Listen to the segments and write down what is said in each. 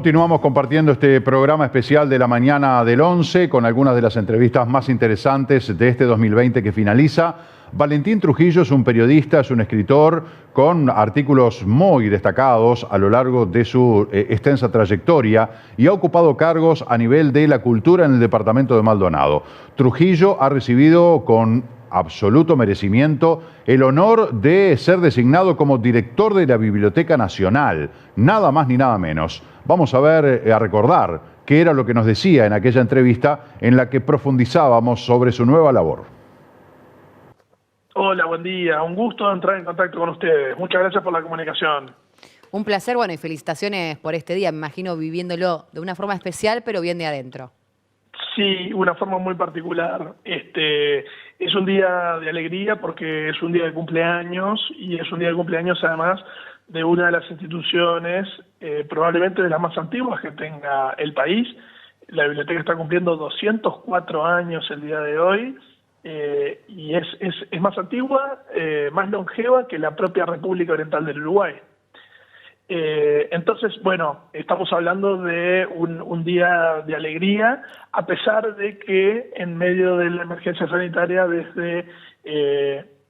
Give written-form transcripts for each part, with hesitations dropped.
Continuamos compartiendo este programa especial de la mañana del 11 con algunas de las entrevistas más interesantes de este 2020 que finaliza. Valentín Trujillo es un periodista, es un escritor con artículos muy destacados a lo largo de su extensa trayectoria y ha ocupado cargos a nivel de la cultura en el departamento de Maldonado. Trujillo ha recibido con absoluto merecimiento el honor de ser designado como director de la Biblioteca Nacional, nada más ni nada menos. Vamos a recordar qué era lo que nos decía en aquella entrevista en la que profundizábamos sobre su nueva labor. Hola, buen día. Un gusto entrar en contacto con ustedes. Muchas gracias por la comunicación. Un placer, bueno, y felicitaciones por este día. Me imagino viviéndolo de una forma especial, pero bien de adentro. Sí, una forma muy particular. Es un día de alegría porque es un día de cumpleaños y es un día de cumpleaños además de una de las instituciones probablemente de las más antiguas que tenga el país. La biblioteca está cumpliendo 204 años el día de hoy y es más antigua, más longeva que la propia República Oriental del Uruguay. Entonces, bueno, estamos hablando de un día de alegría, a pesar de que en medio de la emergencia sanitaria desde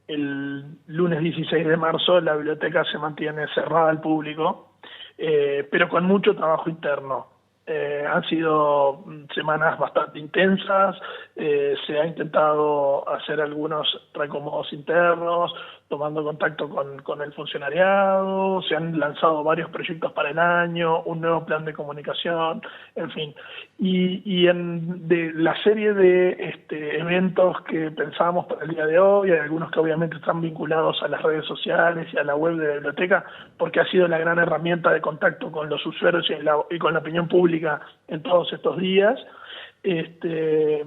el lunes 16 de marzo la biblioteca se mantiene cerrada al público, pero con mucho trabajo interno. Han sido semanas bastante intensas, se ha intentado hacer algunos reacomodos internos, tomando contacto con el funcionariado, se han lanzado varios proyectos para el año, un nuevo plan de comunicación, en fin. De la serie de eventos que pensábamos para el día de hoy, hay algunos que obviamente están vinculados a las redes sociales y a la web de la biblioteca, porque ha sido la gran herramienta de contacto con los usuarios y con la opinión pública en todos estos días.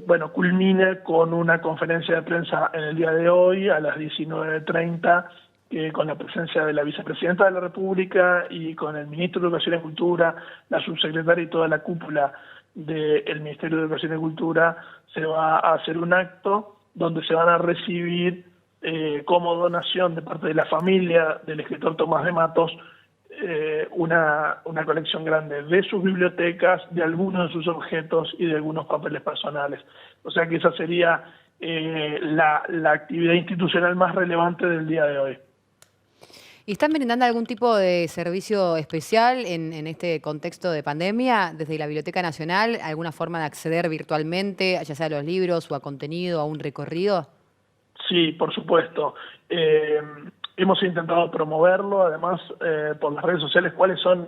Bueno, culmina con una conferencia de prensa en el día de hoy a las 19:30 con la presencia de la vicepresidenta de la República y con el ministro de Educación y Cultura, la subsecretaria y toda la cúpula del Ministerio de Educación y Cultura. Se va a hacer un acto donde se van a recibir como donación de parte de la familia del escritor Tomás de Matos una colección grande de sus bibliotecas, de algunos de sus objetos y de algunos papeles personales. O sea que esa sería la actividad institucional más relevante del día de hoy. ¿Y están brindando algún tipo de servicio especial en este contexto de pandemia desde la Biblioteca Nacional? ¿Alguna forma de acceder virtualmente, ya sea a los libros o a contenido, a un recorrido? Sí, por supuesto. Hemos intentado promoverlo, además, por las redes sociales. ¿Cuáles son?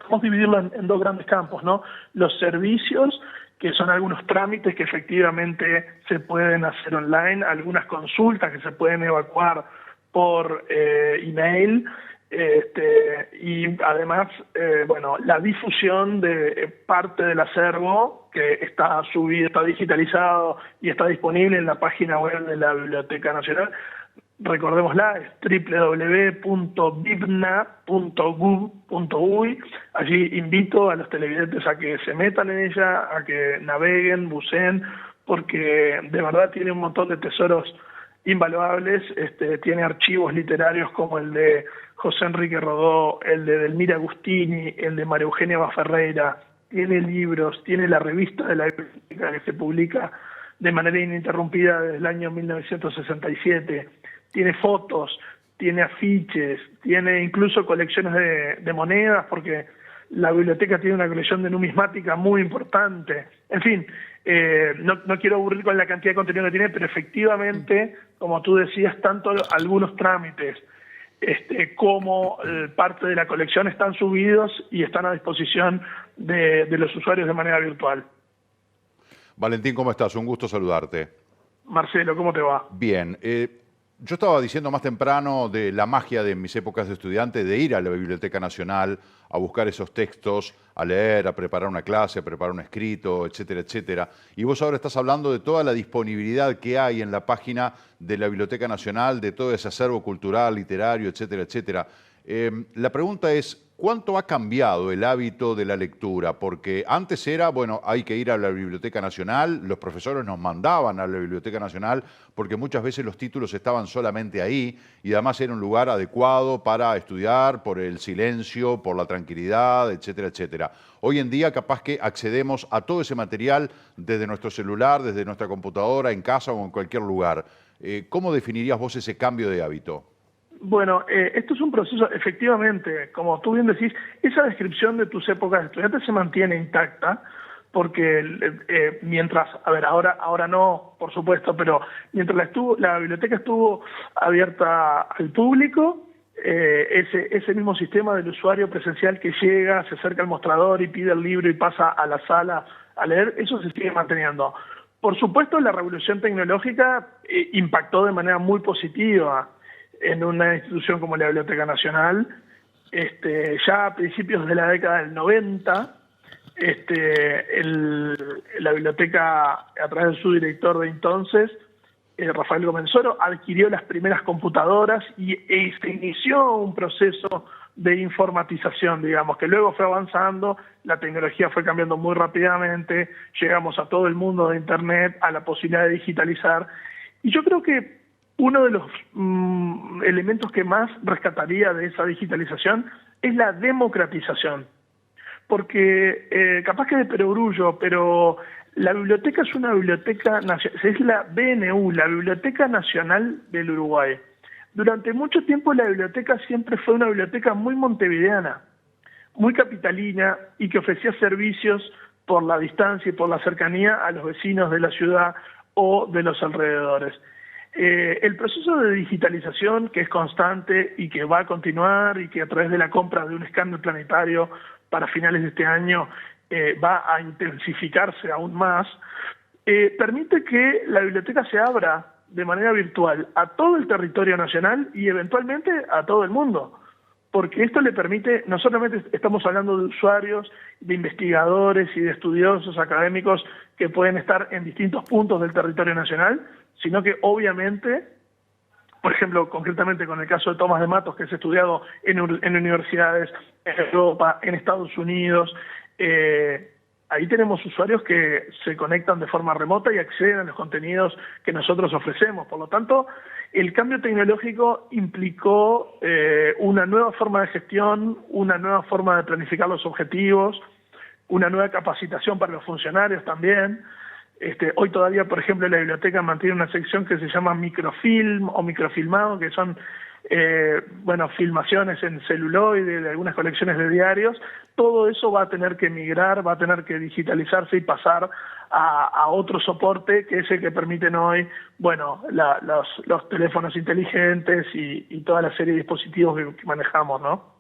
Vamos a dividirlo en dos grandes campos, ¿no? Los servicios, que son algunos trámites que efectivamente se pueden hacer online, algunas consultas que se pueden evacuar por email, y además, bueno, la difusión de parte del acervo que está subido, está digitalizado y está disponible en la página web de la Biblioteca Nacional. Recordémosla, es www.bibna.gov.uy. Allí invito a los televidentes a que se metan en ella, a que naveguen, buceen, porque de verdad tiene un montón de tesoros invaluables. Tiene archivos literarios como el de José Enrique Rodó, el de Delmira Agustini, el de María Eugenia Baferreira. Tiene libros, tiene la revista de la biblioteca que se publica de manera ininterrumpida desde el año 1967. Tiene fotos, tiene afiches, tiene incluso colecciones de monedas, porque la biblioteca tiene una colección de numismática muy importante. En fin, no quiero aburrir con la cantidad de contenido que tiene, pero efectivamente, como tú decías, tanto algunos trámites como parte de la colección están subidos y están a disposición de los usuarios de manera virtual. Valentín, ¿cómo estás? Un gusto saludarte. Marcelo, ¿cómo te va? Bien. Yo estaba diciendo más temprano de la magia de mis épocas de estudiante, de ir a la Biblioteca Nacional a buscar esos textos, a leer, a preparar una clase, a preparar un escrito, etcétera, etcétera. Y vos ahora estás hablando de toda la disponibilidad que hay en la página de la Biblioteca Nacional, de todo ese acervo cultural, literario, etcétera, etcétera. La pregunta es, ¿cuánto ha cambiado el hábito de la lectura? Porque antes era, bueno, hay que ir a la Biblioteca Nacional, los profesores nos mandaban a la Biblioteca Nacional porque muchas veces los títulos estaban solamente ahí y además era un lugar adecuado para estudiar por el silencio, por la tranquilidad, etcétera, etcétera. Hoy en día capaz que accedemos a todo ese material desde nuestro celular, desde nuestra computadora, en casa o en cualquier lugar. ¿Cómo definirías vos ese cambio de hábito? Bueno, esto es un proceso, efectivamente, como tú bien decís, esa descripción de tus épocas de estudiante se mantiene intacta, porque mientras, a ver, ahora no, por supuesto, pero mientras la biblioteca estuvo abierta al público, ese mismo sistema del usuario presencial que llega, se acerca al mostrador y pide el libro y pasa a la sala a leer, eso se sigue manteniendo. Por supuesto, la revolución tecnológica impactó de manera muy positiva en una institución como la Biblioteca Nacional. Ya a principios de la década del 90, la biblioteca, a través de su director de entonces, Rafael Gomenzoro, adquirió las primeras computadoras y se inició un proceso de informatización, digamos, que luego fue avanzando, la tecnología fue cambiando muy rápidamente, llegamos a todo el mundo de Internet, a la posibilidad de digitalizar, y yo creo que uno de los elementos que más rescataría de esa digitalización es la democratización, porque capaz que de perogrullo, pero la biblioteca es una biblioteca, es la BNU, la Biblioteca Nacional del Uruguay. Durante mucho tiempo la biblioteca siempre fue una biblioteca muy montevideana, muy capitalina y que ofrecía servicios por la distancia y por la cercanía a los vecinos de la ciudad o de los alrededores. El proceso de digitalización, que es constante y que va a continuar y que a través de la compra de un escáner planetario para finales de este año va a intensificarse aún más, permite que la biblioteca se abra de manera virtual a todo el territorio nacional y eventualmente a todo el mundo, porque esto le permite, no solamente estamos hablando de usuarios, de investigadores y de estudiosos académicos que pueden estar en distintos puntos del territorio nacional, sino que obviamente, por ejemplo, concretamente con el caso de Tomás de Matos, que es estudiado en universidades en Europa, en Estados Unidos, ahí tenemos usuarios que se conectan de forma remota y acceden a los contenidos que nosotros ofrecemos. Por lo tanto, el cambio tecnológico implicó una nueva forma de gestión, una nueva forma de planificar los objetivos, una nueva capacitación para los funcionarios también. Hoy todavía, por ejemplo, la biblioteca mantiene una sección que se llama microfilm o microfilmado, que son filmaciones en celuloide de algunas colecciones de diarios. Todo eso va a tener que migrar, va a tener que digitalizarse y pasar a otro soporte, que es el que permiten hoy, los teléfonos inteligentes y toda la serie de dispositivos que manejamos, ¿no?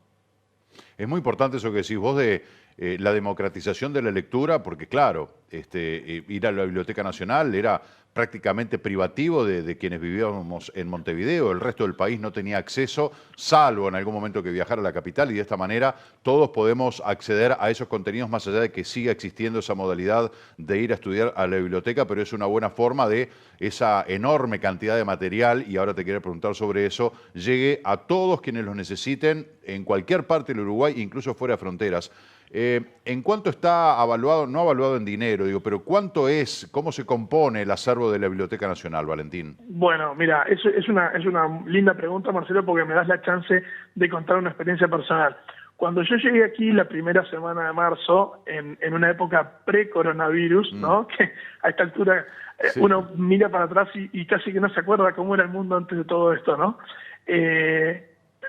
Es muy importante eso que decís vos de la democratización de la lectura, porque claro, ir a la Biblioteca Nacional era prácticamente privativo de quienes vivíamos en Montevideo. El resto del país no tenía acceso, salvo en algún momento que viajar a la capital, y de esta manera todos podemos acceder a esos contenidos más allá de que siga existiendo esa modalidad de ir a estudiar a la biblioteca, pero es una buena forma de esa enorme cantidad de material, y ahora te quiero preguntar sobre eso, llegue a todos quienes lo necesiten en cualquier parte del Uruguay, incluso fuera de fronteras. ¿En cuánto está avaluado, no avaluado en dinero, pero cuánto es, cómo se compone el acervo de la Biblioteca Nacional, Valentín? Bueno, mira, es una linda pregunta, Marcelo, porque me das la chance de contar una experiencia personal. Cuando yo llegué aquí la primera semana de marzo, en una época pre-coronavirus, ¿no? Que a esta altura uno mira para atrás y casi que no se acuerda cómo era el mundo antes de todo esto, ¿no?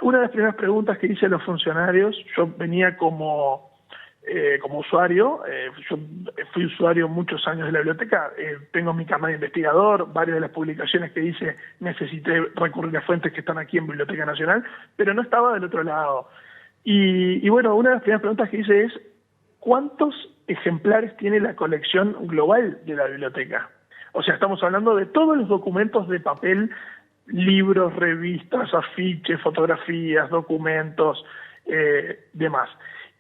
Una de las primeras preguntas que hice a los funcionarios, yo venía como usuario, yo fui usuario muchos años de la biblioteca, tengo mi carnet de investigador, varias de las publicaciones que hice necesité recurrir a fuentes que están aquí en Biblioteca Nacional, pero no estaba del otro lado. Y bueno, una de las primeras preguntas que hice es, ¿cuántos ejemplares tiene la colección global de la biblioteca? O sea, estamos hablando de todos los documentos de papel, libros, revistas, afiches, fotografías, documentos, demás.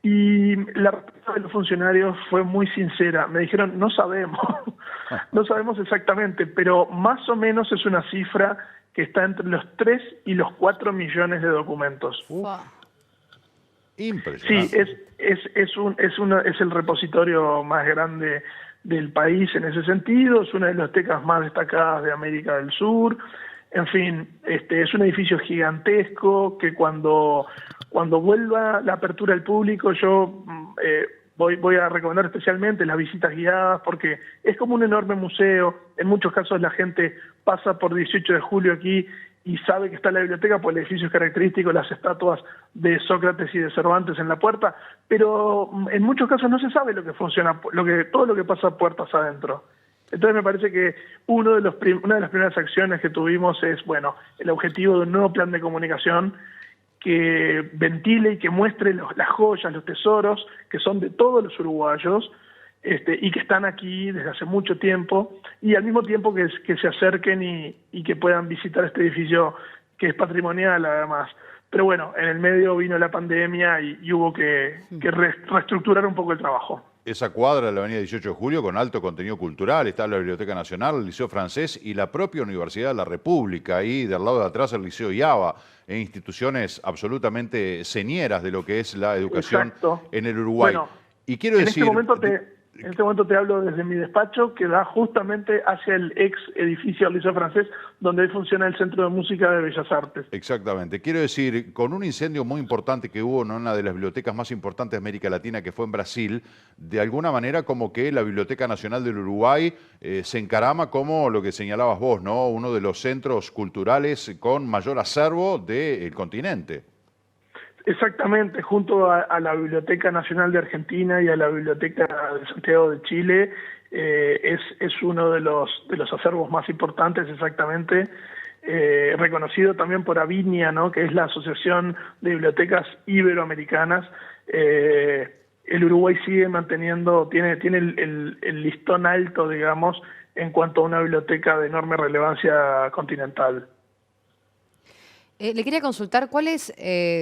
Y la respuesta de los funcionarios fue muy sincera. Me dijeron, no sabemos, no sabemos exactamente, pero más o menos es una cifra que está entre los 3 y los 4 millones de documentos. Impresionante. Sí, es el repositorio más grande del país en ese sentido, es una de las bibliotecas más destacadas de América del Sur. En fin, es un edificio gigantesco que cuando vuelva la apertura al público, yo voy a recomendar especialmente las visitas guiadas, porque es como un enorme museo. En muchos casos la gente pasa por 18 de julio aquí y sabe que está en la biblioteca, pues el edificio es característico, las estatuas de Sócrates y de Cervantes en la puerta, pero en muchos casos no se sabe lo que funciona, todo lo que pasa puertas adentro. Entonces me parece que una de las primeras acciones que tuvimos es, bueno, el objetivo de un nuevo plan de comunicación que ventile y que muestre las joyas, los tesoros, que son de todos los uruguayos, y que están aquí desde hace mucho tiempo, y al mismo tiempo que se acerquen y que puedan visitar este edificio que es patrimonial además. Pero bueno, en el medio vino la pandemia y hubo que reestructurar un poco el trabajo. Esa cuadra de la avenida 18 de Julio con alto contenido cultural, está la Biblioteca Nacional, el Liceo Francés y la propia Universidad de la República, y del lado de atrás el Liceo IABA, e instituciones absolutamente señeras de lo que es la educación. Exacto. En el Uruguay. Bueno, y quiero decir... En este momento te hablo desde mi despacho, que da justamente hacia el ex edificio del Liceo Francés, donde hoy funciona el Centro de Música de Bellas Artes. Exactamente. Quiero decir, con un incendio muy importante que hubo en una de las bibliotecas más importantes de América Latina, que fue en Brasil, de alguna manera como que la Biblioteca Nacional del Uruguay se encarama como lo que señalabas vos, ¿no? Uno de los centros culturales con mayor acervo del continente. Exactamente, junto a la Biblioteca Nacional de Argentina y a la Biblioteca de Santiago de Chile, es uno de los acervos más importantes, exactamente, reconocido también por Avinia, ¿no?, que es la Asociación de Bibliotecas Iberoamericanas. El Uruguay sigue manteniendo, tiene el listón alto, digamos, en cuanto a una biblioteca de enorme relevancia continental. Le quería consultar cuál es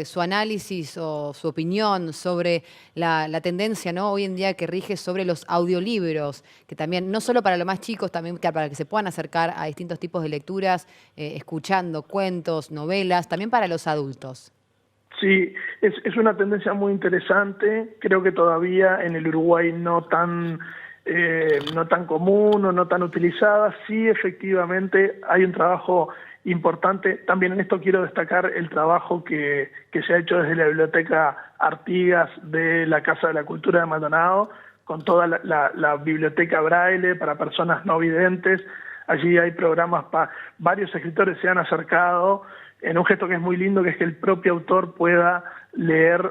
su análisis o su opinión sobre la tendencia, ¿no?, hoy en día que rige sobre los audiolibros, que también, no solo para los más chicos, también para que se puedan acercar a distintos tipos de lecturas, escuchando cuentos, novelas, también para los adultos. Sí, es una tendencia muy interesante. Creo que todavía en el Uruguay no tan común o no tan utilizada. Sí, efectivamente, hay un trabajo importante. También en esto quiero destacar el trabajo que se ha hecho desde la Biblioteca Artigas de la Casa de la Cultura de Maldonado, con toda la biblioteca braille para personas no videntes. Allí hay programas varios escritores se han acercado en un gesto que es muy lindo, que es que el propio autor pueda leerle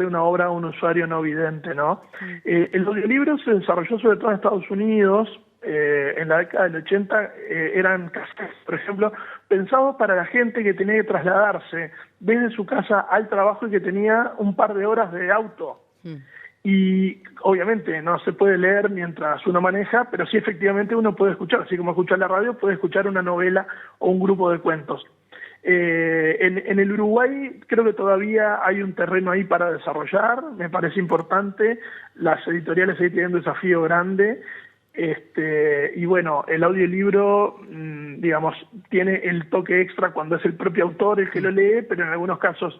una obra a un usuario no vidente, ¿no? El audiolibro se desarrolló sobre todo en Estados Unidos. En la década del 80 eran cassettes, por ejemplo, pensados para la gente que tenía que trasladarse desde su casa al trabajo y que tenía un par de horas de auto. Y obviamente no se puede leer mientras uno maneja, pero sí efectivamente uno puede escuchar, así como escuchar la radio, puede escuchar una novela o un grupo de cuentos. En el Uruguay creo que todavía hay un terreno ahí para desarrollar, me parece importante, las editoriales ahí tienen un desafío grande. Y bueno, el audiolibro, digamos, tiene el toque extra cuando es el propio autor el que lo lee, pero en algunos casos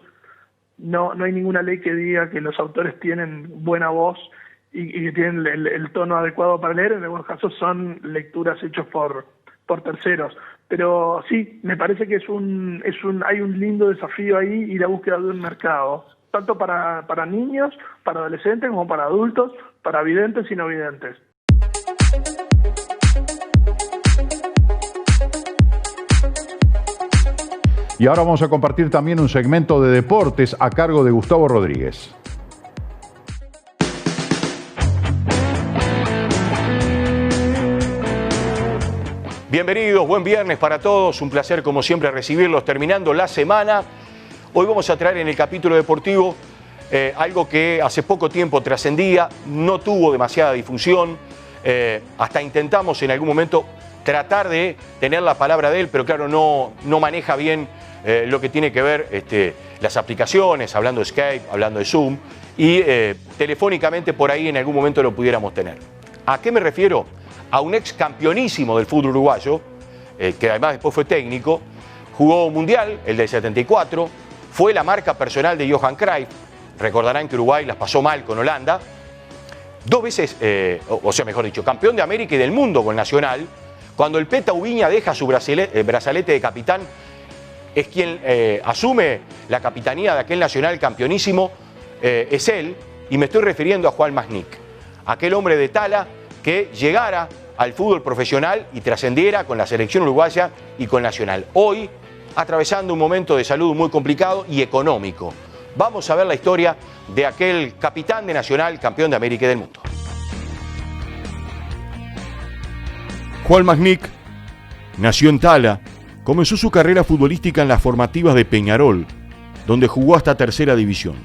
no hay ninguna ley que diga que los autores tienen buena voz y que tienen el tono adecuado para leer. En algunos casos son lecturas hechas por terceros. Pero sí, me parece que hay un lindo desafío ahí y la búsqueda de un mercado, tanto para niños, para adolescentes, como para adultos, para videntes y no videntes. Y ahora vamos a compartir también un segmento de deportes a cargo de Gustavo Rodríguez. Bienvenidos, buen viernes para todos, un placer como siempre recibirlos terminando la semana. Hoy vamos a traer en el capítulo deportivo algo que hace poco tiempo trascendía, no tuvo demasiada difusión, hasta intentamos en algún momento tratar de tener la palabra de él, pero claro, no maneja bien lo que tiene que ver las aplicaciones, hablando de Skype, hablando de Zoom, y telefónicamente por ahí en algún momento lo pudiéramos tener. ¿A qué me refiero? A un ex campeonísimo del fútbol uruguayo, que además después fue técnico, jugó mundial, el del 74, fue la marca personal de Johan Cruyff, Recordarán que Uruguay las pasó mal con Holanda. 2 veces, o sea, mejor dicho, campeón de América y del mundo con Nacional. Cuando el Peta Ubiña deja su brazalete de capitán, es quien asume la capitanía de aquel Nacional campeonísimo, es él, y me estoy refiriendo a Juan Masnick, aquel hombre de Tala que llegara al fútbol profesional y trascendiera con la selección uruguaya y con Nacional. Hoy, atravesando un momento de salud muy complicado y económico. Vamos a ver la historia de aquel capitán de Nacional, campeón de América y del mundo. Juan Masnick nació en Tala, comenzó su carrera futbolística en las formativas de Peñarol, donde jugó hasta tercera división.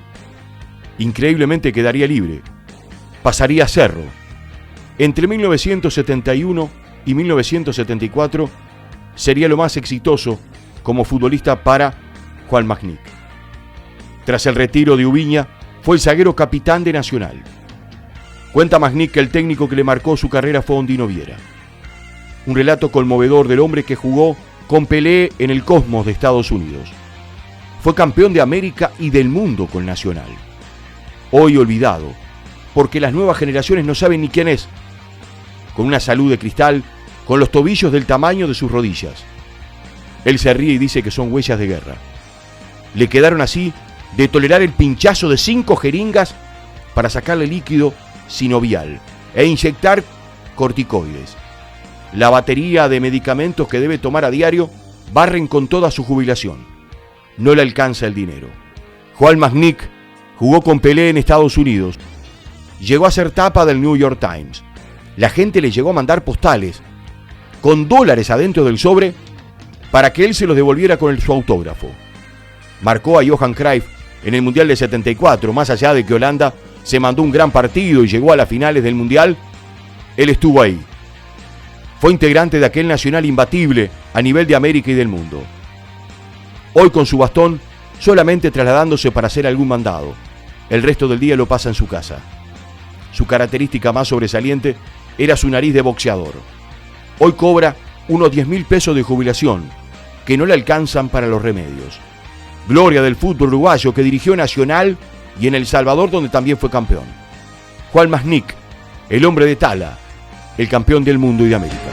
Increíblemente quedaría libre, pasaría a Cerro. Entre 1971 y 1974 sería lo más exitoso como futbolista para Juan Masnick. Tras el retiro de Ubiña, fue el zaguero capitán de Nacional. Cuenta Masnick que el técnico que le marcó su carrera fue Ondino Viera. Un relato conmovedor del hombre que jugó con Pelé en el Cosmos de Estados Unidos. Fue campeón de América y del mundo con Nacional. Hoy olvidado, porque las nuevas generaciones no saben ni quién es. Con una salud de cristal, con los tobillos del tamaño de sus rodillas. Él se ríe y dice que son huellas de guerra. Le quedaron así de tolerar el pinchazo de 5 jeringas para sacarle líquido sinovial e inyectar corticoides. La batería de medicamentos que debe tomar a diario barren con toda su jubilación. No le alcanza el dinero. Juan Masnick jugó con Pelé en Estados Unidos. Llegó a ser tapa del New York Times. La gente le llegó a mandar postales con dólares adentro del sobre para que él se los devolviera con su autógrafo. Marcó a Johan Cruyff en el Mundial de 74, más allá de que Holanda se mandó un gran partido y llegó a las finales del Mundial, él estuvo ahí. Fue integrante de aquel Nacional imbatible a nivel de América y del mundo. Hoy con su bastón, solamente trasladándose para hacer algún mandado. El resto del día lo pasa en su casa. Su característica más sobresaliente era su nariz de boxeador. Hoy cobra unos 10.000 pesos de jubilación, que no le alcanzan para los remedios. Gloria del fútbol uruguayo que dirigió Nacional y en El Salvador, donde también fue campeón. Juan Masnick, el hombre de Tala, el campeón del mundo y de América.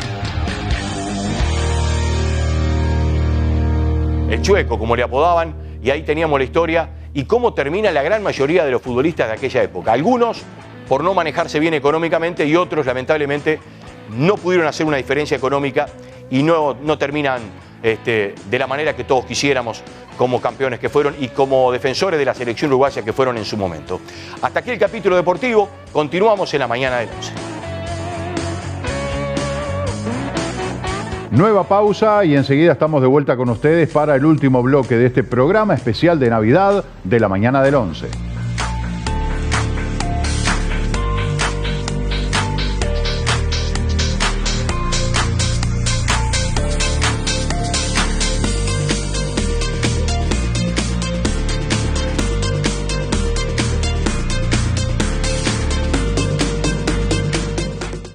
El Chueco, como le apodaban, y ahí teníamos la historia y cómo termina la gran mayoría de los futbolistas de aquella época. Algunos por no manejarse bien económicamente y otros, lamentablemente, no pudieron hacer una diferencia económica y no terminan de la manera que todos quisiéramos como campeones que fueron y como defensores de la selección uruguaya que fueron en su momento. Hasta aquí el capítulo deportivo. Continuamos en la mañana del 11. Nueva pausa y enseguida estamos de vuelta con ustedes para el último bloque de este programa especial de Navidad de la mañana del 11.